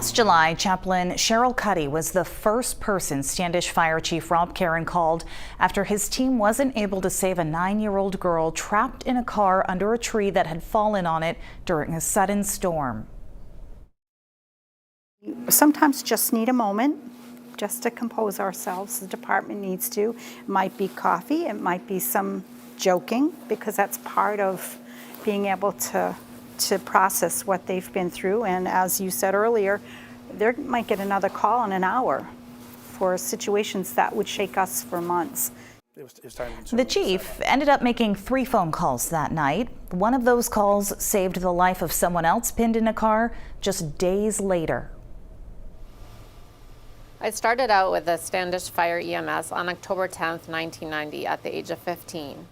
Last July, Chaplain Cheryl Cuddy was the first person Standish Fire Chief Rob Karen called after his team wasn't able to save a 9-year-old girl trapped in a car under a tree that had fallen on it during a sudden storm. Sometimes just need a moment just to compose ourselves. The department needs to. It might be coffee, it might be some joking, because that's part of being able to process what they've been through. And as you said earlier, they might get another call in an hour for situations that would shake us for months. The chief ended up making 3 phone calls that night. One of those calls saved the life of someone else pinned in a car just days later. I started out with the Standish Fire EMS on October 10th, 1990 at the age of 15.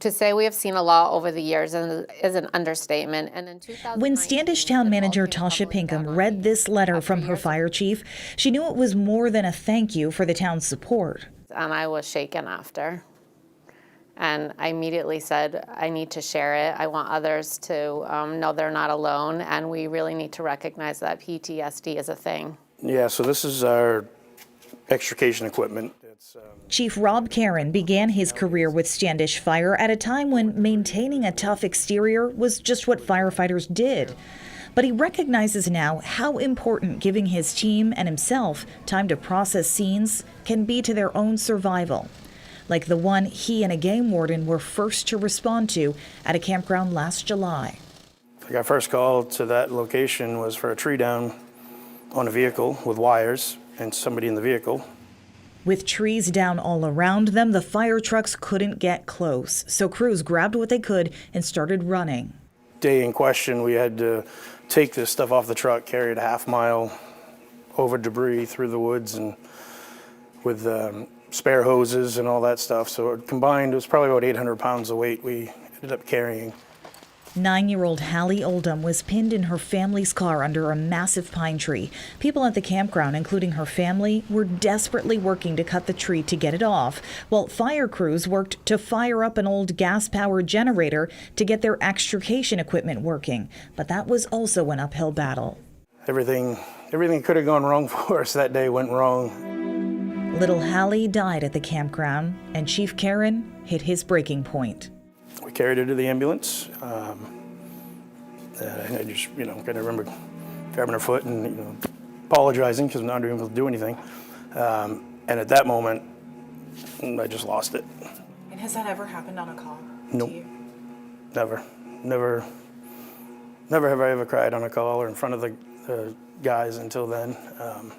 To say we have seen a lot over the years is an understatement. And in when Standish Town Manager Tasha Pinkham read this letter from her fire chief, she knew it was more than a thank you for the town's support. And I was shaken after. And I immediately said, I need to share it. I want others to know they're not alone, and we really need to recognize that PTSD is a thing. Yeah, so this is our extrication equipment. Chief Rob Karen began his career with Standish Fire at a time when maintaining a tough exterior was just what firefighters did. But he recognizes now how important giving his team and himself time to process scenes can be to their own survival, like the one he and a game warden were first to respond to at a campground last July. Our first call to that location was for a tree down on a vehicle with wires and somebody in the vehicle. With trees down all around them, the fire trucks couldn't get close, so crews grabbed what they could and started running. Day in question, we had to take this stuff off the truck, carry it a half mile over debris through the woods, and with spare hoses and all that stuff. So combined, it was probably about 800 pounds of weight we ended up carrying. 9-year-old Hallie Oldham was pinned in her family's car under a massive pine tree. People at the campground, including her family, were desperately working to cut the tree to get it off, while fire crews worked to fire up an old gas-powered generator to get their extrication equipment working. But that was also an uphill battle. Everything could have gone wrong for us that day went wrong. Little Hallie died at the campground, and Chief Karen hit his breaking point. We carried her to the ambulance. I just, kind of remember grabbing her foot and, apologizing because I'm not able to do anything. And at that moment, I just lost it. And has that ever happened on a call? Nope. To you? Never have I ever cried on a call or in front of the guys until then. I'm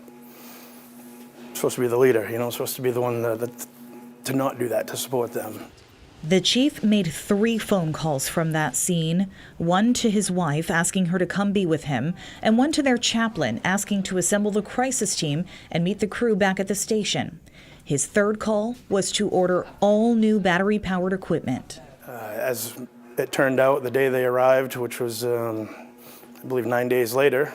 supposed to be the leader, supposed to be the one to not do that, to support them. The chief made 3 phone calls from that scene, one to his wife asking her to come be with him, and one to their chaplain asking to assemble the crisis team and meet the crew back at the station. His 3rd call was to order all new battery-powered equipment. As it turned out, the day they arrived, which was, I believe, 9 days later,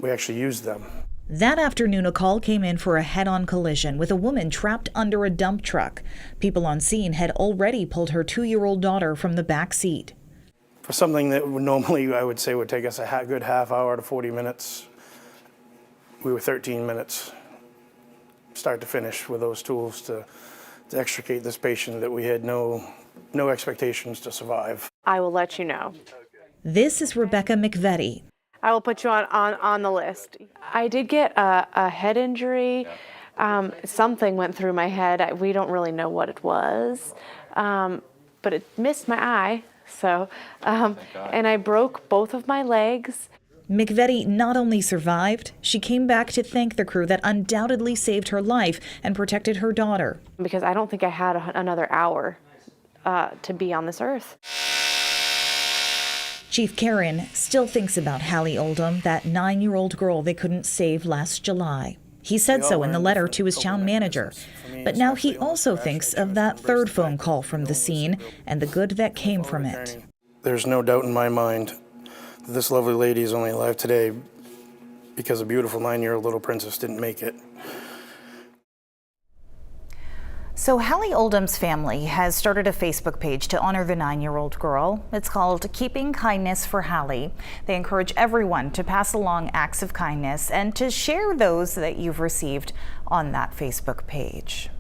we actually used them. That afternoon, a call came in for a head-on collision with a woman trapped under a dump truck. People on scene had already pulled her 2-year-old daughter from the back seat. For something that would normally, I would say, would take us a good half hour to 40 minutes, we were 13 minutes, start to finish, with those tools to extricate this patient that we had no expectations to survive. I will let you know. This is Rebecca McVetti. I will put you on the list. I did get a head injury. Something went through my head. We don't really know what it was, but it missed my eye. So, and I broke both of my legs. McVetti not only survived, she came back to thank the crew that undoubtedly saved her life and protected her daughter. Because I don't think I had another hour to be on this earth. Chief Karen still thinks about Hallie Oldham, that 9-year-old girl they couldn't save last July. He said so in the letter to his town manager. But now he also thinks of that 3rd phone call from the scene and the good that came from it. There's no doubt in my mind that this lovely lady is only alive today because a beautiful 9-year-old little princess didn't make it. So Hallie Oldham's family has started a Facebook page to honor the 9-year-old girl. It's called Keeping Kindness for Hallie. They encourage everyone to pass along acts of kindness and to share those that you've received on that Facebook page.